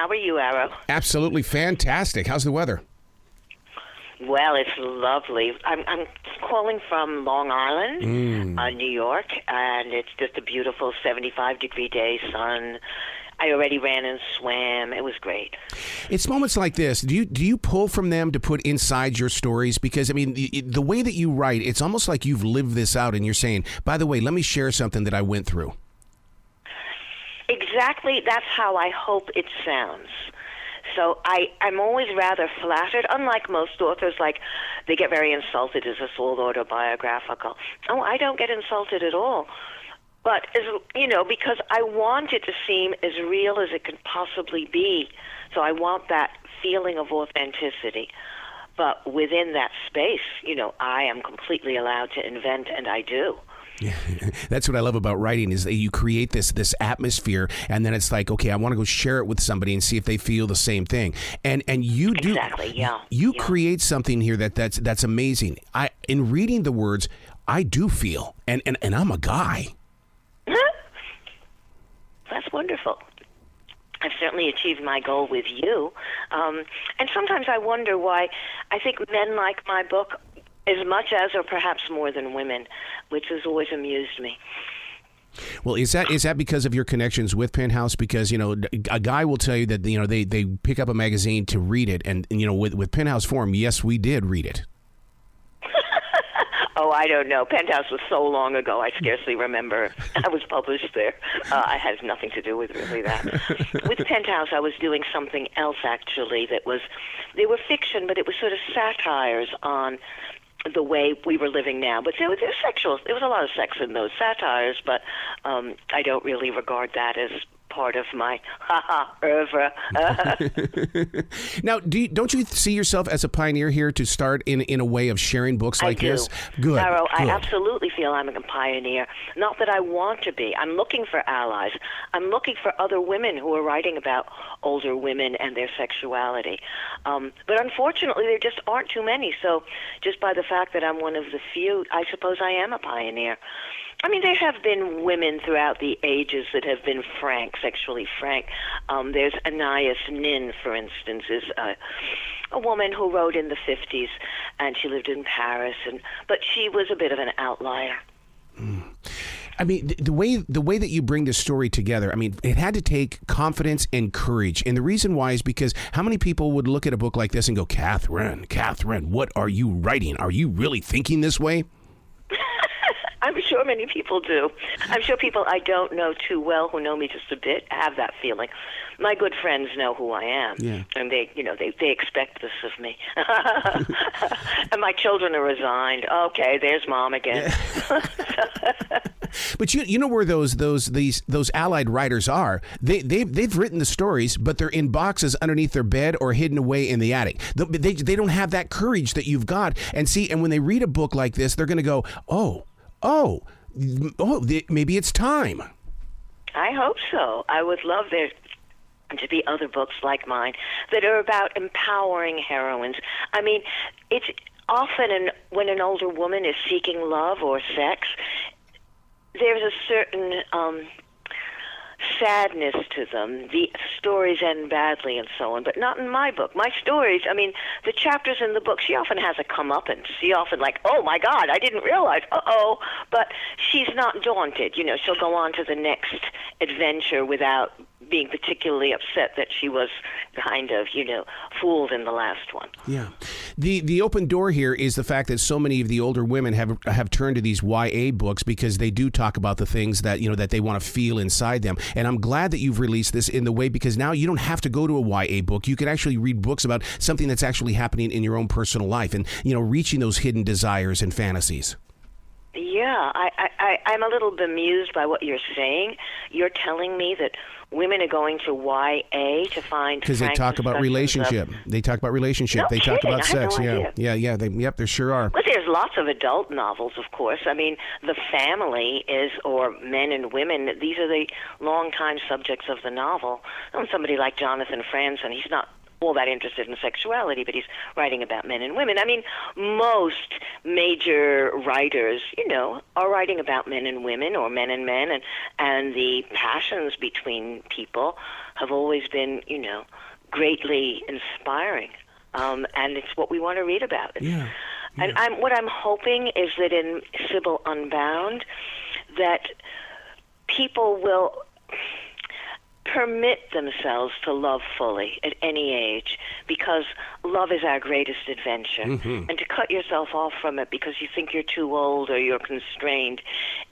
How are you, Arrow? Absolutely fantastic. How's the weather? Well, it's lovely. I'm calling from Long Island, New York, and it's just a beautiful 75-degree day, sun. I already ran and swam. It was great. It's moments like this. Do you pull from them to put inside your stories? Because, I mean, the way that you write, it's almost like you've lived this out and you're saying, by the way, let me share something that I went through. Exactly. That's how I hope it sounds. So I'm always rather flattered, unlike most authors, like they get very insulted. Is this all autobiographical? Oh, I don't get insulted at all. But, because I want it to seem as real as it can possibly be. So I want that feeling of authenticity. But within that space, I am completely allowed to invent, and I do. Yeah, that's what I love about writing is that you create this atmosphere, and then it's like, okay, I want to go share it with somebody and see if they feel the same thing. And you do exactly, yeah. You create something here that's amazing. In reading the words, I do feel, and I'm a guy. That's wonderful. I've certainly achieved my goal with you. And sometimes I wonder why I think men like my book as much as or perhaps more than women, which has always amused me. Well, is that because of your connections with Penthouse? Because, a guy will tell you that, they pick up a magazine to read it. And with Penthouse Forum, yes, we did read it. Oh, I don't know. Penthouse was so long ago, I scarcely remember I was published there. I had nothing to do with really that. With Penthouse, I was doing something else, actually, they were fiction, but it was sort of satires on the way we were living now. But there was a lot of sex in those satires, but I don't really regard that as part of my oeuvre. Now, don't you see yourself as a pioneer here to start in a way of sharing books like this? Good. Sarah, I absolutely feel I'm a pioneer. Not that I want to be. I'm looking for allies. I'm looking for other women who are writing about older women and their sexuality. But unfortunately, there just aren't too many. So just by the fact that I'm one of the few, I suppose I am a pioneer. I mean, there have been women throughout the ages that have been sexually frank. There's Anais Nin, for instance, is a woman who wrote in the 50s, and she lived in Paris, but she was a bit of an outlier. I mean, the way that you bring this story together, I mean, it had to take confidence and courage. And the reason why is because how many people would look at a book like this and go, Catherine, what are you writing? Are you really thinking this way? I'm sure many people do. I'm sure people I don't know too well, who know me just a bit, have that feeling. My good friends know who I am, and they expect this of me. And my children are resigned. Okay, there's Mom again. Yeah. But you know where those allied writers are. They've written the stories, but they're in boxes underneath their bed or hidden away in the attic. They don't have that courage that you've got. And when they read a book like this, they're going to go, oh, maybe it's time. I hope so. I would love there to be other books like mine that are about empowering heroines. I mean, it's often when an older woman is seeking love or sex, there's a certain sadness to them. The stories end badly and so on, but not in my book. My stories, I mean, the chapters in the book, she often has a comeuppance. She often like, oh my God, I didn't realize, but she's not daunted. She'll go on to the next adventure without being particularly upset that she was kind of, fooled in the last one. Yeah. The open door here is the fact that so many of the older women have turned to these YA books because they do talk about the things that, that they want to feel inside them. And I'm glad that you've released this in the way, because now you don't have to go to a YA book. You can actually read books about something that's actually happening in your own personal life and, reaching those hidden desires and fantasies. Yeah, I'm a little bemused by what you're saying. You're telling me that women are going to YA to find because they talk about relationship. They talk about relationship. No they kidding. talk about sex. No Yeah. There sure are. Well, there's lots of adult novels, of course. I mean, the family or men and women. These are the long-time subjects of the novel. Somebody like Jonathan Franzen, he's not all that interested in sexuality, but he's writing about men and women. I mean, most major writers, are writing about men and women or men and men and the passions between people. have always been, greatly inspiring. And it's what we want to read about. Yeah. And what I'm hoping is that in Cybill Unbound, that people will permit themselves to love fully at any age, because love is our greatest adventure. And to cut yourself off from it because you think you're too old or you're constrained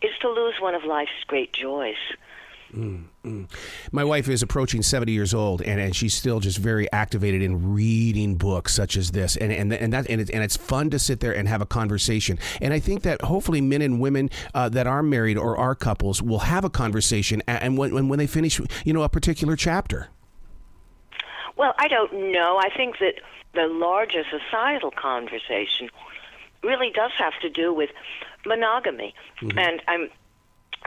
is to lose one of life's great joys. My wife is approaching 70 years old, and she's still just very activated in reading books such as this, and it's fun to sit there and have a conversation. And I think that hopefully men and women that are married or are couples will have a conversation, and when they finish, a particular chapter. Well, I don't know. I think that the larger societal conversation really does have to do with monogamy, and I'm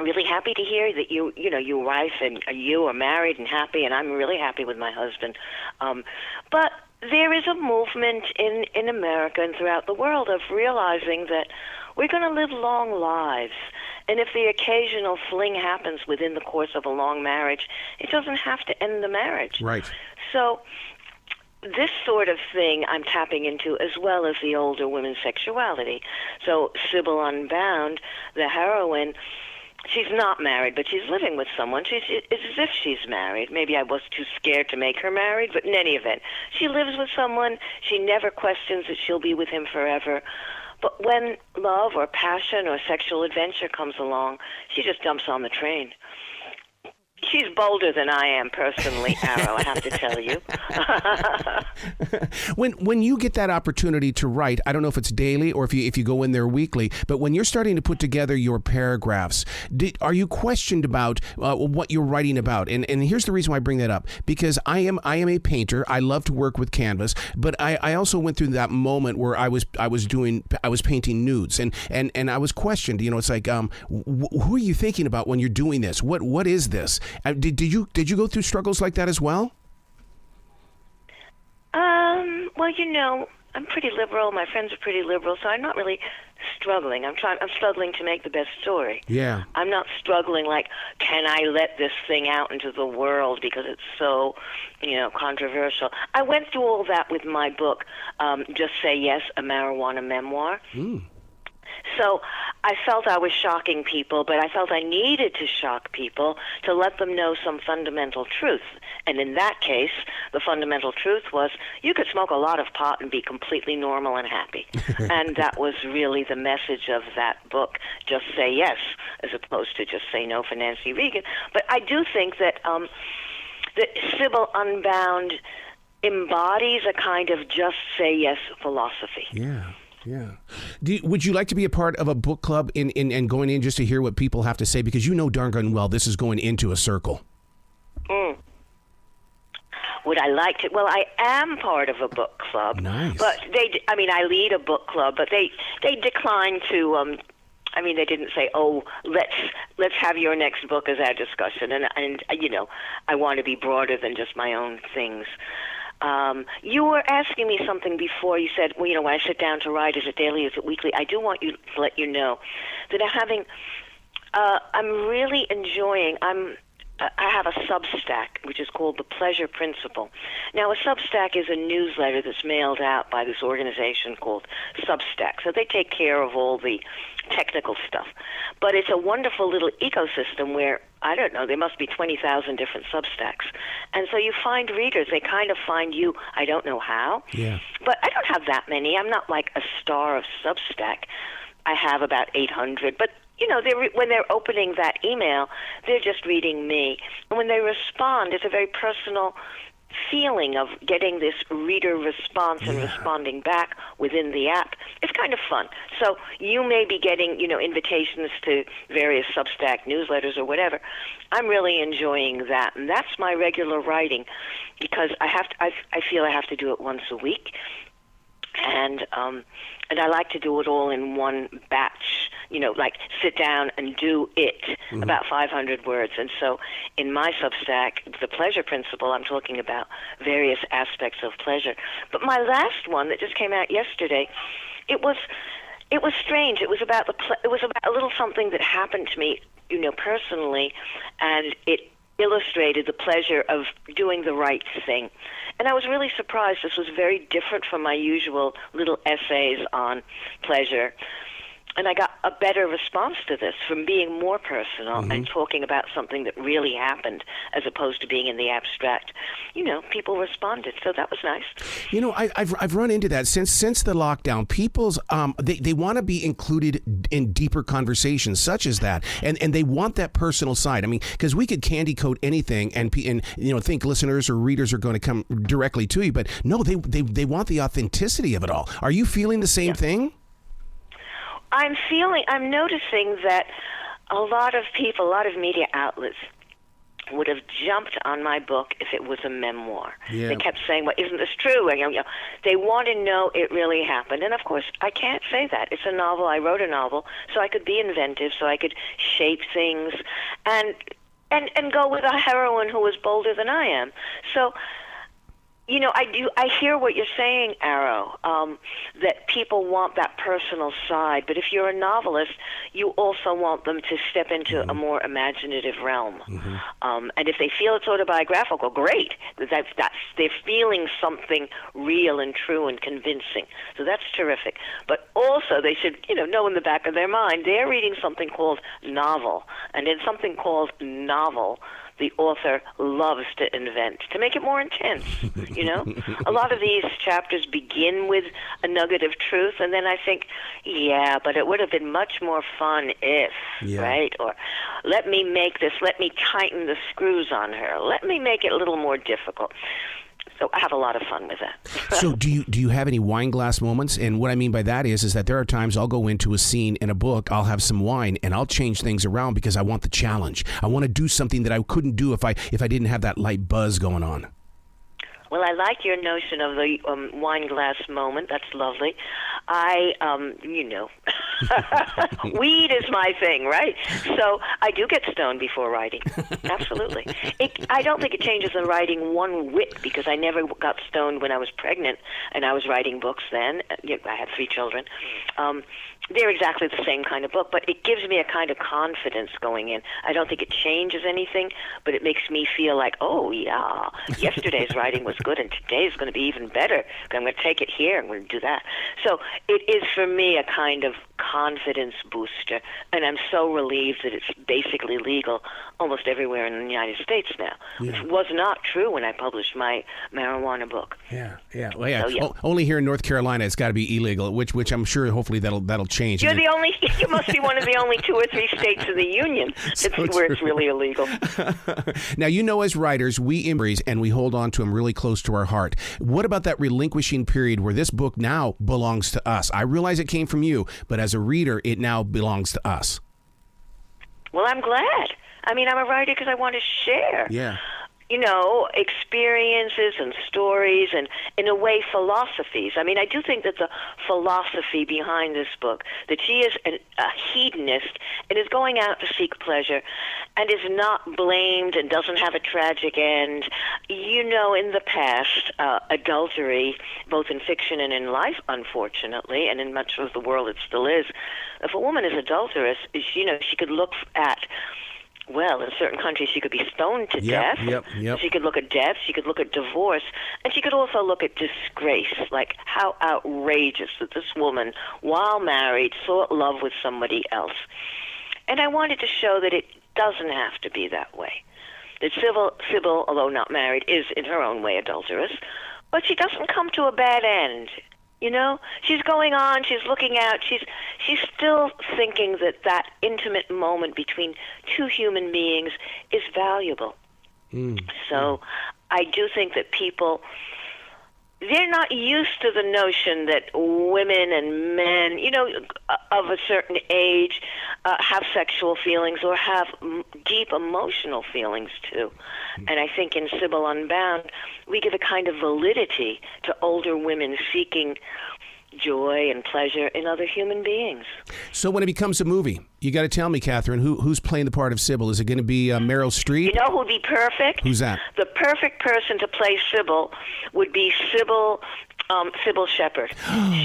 really happy to hear that your wife and you are married and happy, and I'm really happy with my husband. But there is a movement in America and throughout the world of realizing that we're going to live long lives. And if the occasional fling happens within the course of a long marriage, it doesn't have to end the marriage. Right. So this sort of thing I'm tapping into, as well as the older women's sexuality. So Cybill Unbound, the heroine, she's not married, but she's living with someone. It's as if she's married. Maybe I was too scared to make her married, but in any event, she lives with someone. She never questions that she'll be with him forever. But when love or passion or sexual adventure comes along, she just jumps on the train. She's bolder than I am personally, Arrow, I have to tell you. When you get that opportunity to write, I don't know if it's daily or if you go in there weekly, but when you're starting to put together your paragraphs, are you questioned about what you're writing about? And here's the reason why I bring that up, because I am a painter. I love to work with canvas, but I also went through that moment where I was painting nudes, and I was questioned. It's like, who are you thinking about when you're doing this? What is this? Did you go through struggles like that as well? Well, I'm pretty liberal. My friends are pretty liberal, so I'm not really struggling. I'm struggling to make the best story. Yeah. I'm not struggling like, can I let this thing out into the world because it's so, controversial. I went through all that with my book, Just Say Yes, a marijuana memoir. So I felt I was shocking people, but I felt I needed to shock people to let them know some fundamental truth. And in that case, the fundamental truth was you could smoke a lot of pot and be completely normal and happy. And that was really the message of that book, Just Say Yes, as opposed to Just Say No for Nancy Reagan. But I do think that that Cybill Unbound embodies a kind of just say yes philosophy. Yeah. Yeah. Would you like to be a part of a book club and going in just to hear what people have to say? Because darn well this is going into a circle. Would I like to? Well, I am part of a book club. Nice. But I lead a book club, but they declined to. They didn't say, "Oh, let's have your next book as our discussion." And I want to be broader than just my own things. You were asking me something before. You said, when I sit down to write, is it daily, is it weekly? I do want to let you know that I'm really enjoying, I have a Substack, which is called The Pleasure Principle. Now, a Substack is a newsletter that's mailed out by this organization called Substack. So they take care of all the technical stuff. But it's a wonderful little ecosystem where, I don't know, there must be 20,000 different Substacks. And so you find readers. They kind of find you. I don't know how. Yeah. But I don't have that many. I'm not like a star of Substack. I have about 800. But when they're opening that email, they're just reading me. And when they respond, it's a very personal feeling of getting this reader response and responding back within the app. It's kind of fun. So you may be getting, invitations to various Substack newsletters or whatever. I'm really enjoying that. And that's my regular writing because I feel I have to do it once a week. And I like to do it all in one batch, like sit down and do it, about 500 words. And so in my Substack, The Pleasure Principle, I'm talking about various aspects of pleasure. But my last one that just came out yesterday, it was strange. It was about a little something that happened to me, personally, and it illustrated the pleasure of doing the right thing. And I was really surprised. This was very different from my usual little essays on pleasure. And I got a better response to this from being more personal and talking about something that really happened as opposed to being in the abstract. People responded, so that was nice. I've run into that since the lockdown. People's they want to be included in deeper conversations such as that, and they want that personal side. I mean, because we could candy coat anything and think listeners or readers are going to come directly to you, but no, they want the authenticity of it all. Are you feeling the same thing? I'm noticing that a lot of people, a lot of media outlets would have jumped on my book if it was a memoir. Yeah. They kept saying, well, isn't this true? And, they want to know it really happened. And, of course, I can't say that. It's a novel. I wrote a novel, so I could be inventive, so I could shape things and go with a heroine who was bolder than I am. So, I hear what you're saying, Arrow, that people want that personal side. But if you're a novelist, you also want them to step into a more imaginative realm. And if they feel it's autobiographical, great. They're feeling something real and true and convincing. So that's terrific. But also they should, know in the back of their mind, they're reading something called novel. And in something called novel, the author loves to invent, to make it more intense, A lot of these chapters begin with a nugget of truth, and then I think, but it would have been much more fun if, right? Or let me tighten the screws on her. Let me make it a little more difficult. So I have a lot of fun with that. So do you have any wine glass moments? And what I mean by that is that there are times I'll go into a scene in a book, I'll have some wine, and I'll change things around because I want the challenge. I want to do something that I couldn't do if I didn't have that light buzz going on. Well, I like your notion of the wine glass moment. That's lovely. Weed is my thing, right? So I do get stoned before writing. Absolutely. I don't think it changes the writing one whit because I never got stoned when I was pregnant and I was writing books then. I had 3 children. They're exactly the same kind of book, but it gives me a kind of confidence going in. I don't think it changes anything, but it makes me feel like, yesterday's writing was good and today's going to be even better. I'm going to take it here and we're going to do that. So it is for me a kind of confidence booster, and I'm so relieved that it's basically legal almost everywhere in the United States now. Yeah. It was not true when I published my marijuana book. Yeah. Well, so, only here in North Carolina it's got to be illegal, which I'm sure hopefully that'll change. You must be one of the only 2 or 3 states in the union where it's really illegal. Now, as writers, we embrace and we hold on to them really close to our heart. What about that relinquishing period where this book now belongs to us? I realize it came from you, but as a reader, it now belongs to us. Well, I'm glad. I'm a writer because I want to share. Yeah. Experiences and stories and, in a way, philosophies. I do think that the philosophy behind this book, that she is a hedonist and is going out to seek pleasure and is not blamed and doesn't have a tragic end. In the past, adultery, both in fiction and in life, unfortunately, and in much of the world it still is, if a woman is adulterous, she could look at... Well, in certain countries, she could be stoned to death. Yep. She could look at death. She could look at divorce. And she could also look at disgrace, like how outrageous that this woman, while married, sought love with somebody else. And I wanted to show that it doesn't have to be that way. That Cybil, although not married, is in her own way adulterous. But she doesn't come to a bad end. She's going on, she's looking out, she's still thinking that intimate moment between 2 human beings is valuable. So I do think that people, they're not used to the notion that women and men, of a certain age, have sexual feelings or have deep emotional feelings too. And I think in Cybill Unbound, we give a kind of validity to older women seeking joy and pleasure in other human beings. So when it becomes a movie, you got to tell me, Catherine, who's playing the part of Cybil? Is it going to be Meryl Streep? You know who'd be perfect? Who's that? The perfect person to play Cybil would be Cybill Shepherd.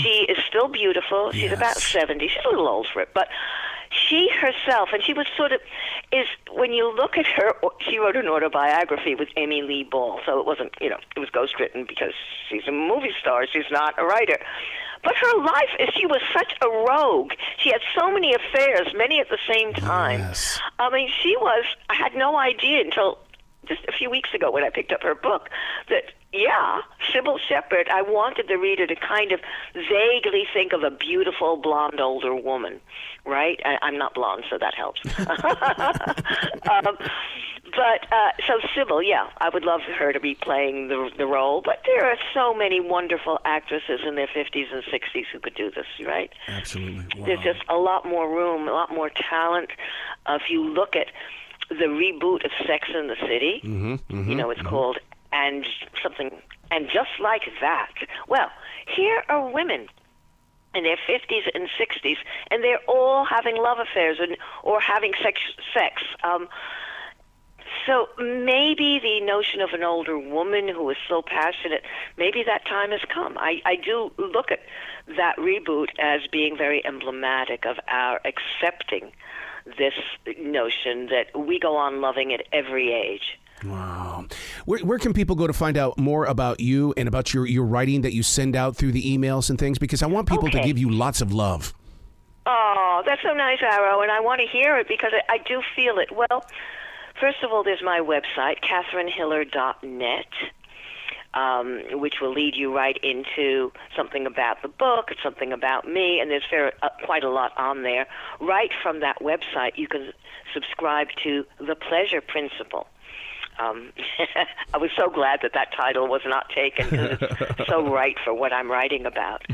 She is still beautiful. She's about 70. She's a little old for it, but she herself, and she was sort of, when you look at her, she wrote an autobiography with Amy Lee Ball, so it wasn't, it was ghostwritten because she's a movie star, she's not a writer. But her life she was such a rogue. She had so many affairs, many at the same time. Yes. I mean, I had no idea until just a few weeks ago when I picked up her book that, Cybill Shepherd, I wanted the reader to kind of vaguely think of a beautiful blonde older woman, right? I'm not blonde, so that helps. So Cybill, I would love her to be playing the role, but there are so many wonderful actresses in their 50s and 60s who could do this, right? Absolutely. Wow. There's just a lot more room, a lot more talent. If you look at the reboot of Sex and the City, it's called And Just Like That. Well, here are women in their 50s and 60s, and they're all having love affairs or having sex. So maybe the notion of an older woman who is so passionate, maybe that time has come. I do look at that reboot as being very emblematic of our accepting this notion that we go on loving at every age. Wow. Where can people go to find out more about you and about your writing that you send out through the emails and things? Because I want people to give you lots of love. Oh, that's so nice, Arrow, and I want to hear it because I do feel it. Well, first of all, there's my website, catherinehiller.net. Which will lead you right into something about the book, something about me, and there's quite a lot on there. Right from that website, you can subscribe to The Pleasure Principle. I was so glad that title was not taken because it's so right for what I'm writing about.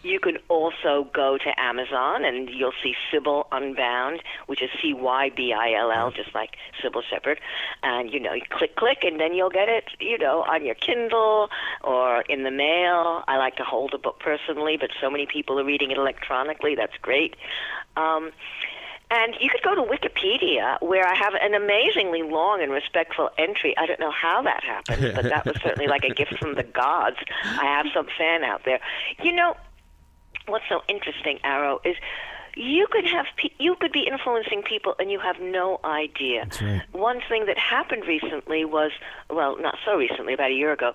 You can also go to Amazon and you'll see Cybill Unbound, which is Cybill, just like Cybill Shepherd. And, you click, and then you'll get it, on your Kindle or in the mail. I like to hold a book personally, but so many people are reading it electronically. That's great. And you could go to Wikipedia, where I have an amazingly long and respectful entry. I don't know how that happened, but that was certainly like a gift from the gods. I have some fan out there. What's so interesting, Arrow, is you could be influencing people and you have no idea. That's right. One thing that happened recently was, well, not so recently, about a year ago,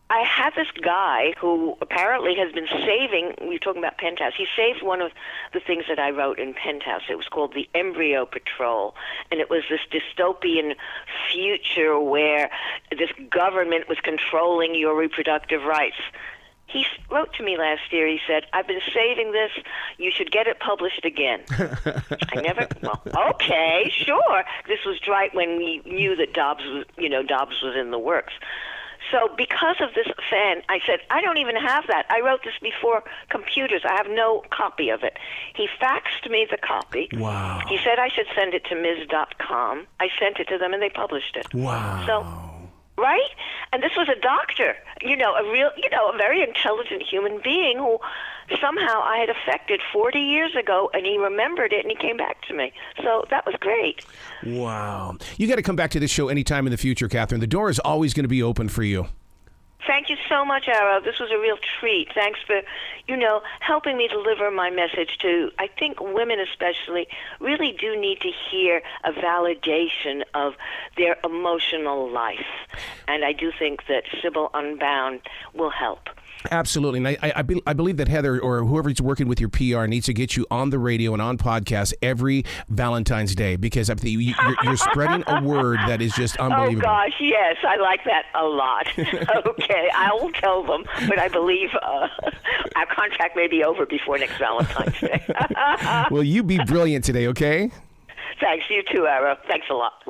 I had this guy who apparently has been saving, we were talking about Penthouse, he saved one of the things that I wrote in Penthouse. It was called The Embryo Patrol, and it was this dystopian future where this government was controlling your reproductive rights. He wrote to me last year, he said, I've been saving this, you should get it published again. Okay, sure. This was right when we knew that Dobbs was in the works. So because of this fan, I said, I don't even have that. I wrote this before computers. I have no copy of it. He faxed me the copy. Wow. He said I should send it to Ms.com. I sent it to them, and they published it. Wow. So, right? And this was a doctor, a very intelligent human being who somehow I had affected 40 years ago, and he remembered it, and he came back to me. So that was great. Wow. You got to come back to this show anytime in the future, Catherine. The door is always going to be open for you. Thank you so much, Arrow. This was a real treat. Thanks for, helping me deliver my message to, I think women especially, really do need to hear a validation of their emotional life. And I do think that Cybill Unbound will help. Absolutely. And I believe that Heather or whoever's working with your PR needs to get you on the radio and on podcasts every Valentine's Day, because you're spreading a word that is just unbelievable. Oh, gosh, yes. I like that a lot. Okay, I will tell them, but I believe our contract may be over before next Valentine's Day. Well, you be brilliant today, okay? Thanks. You too, Arrow. Thanks a lot.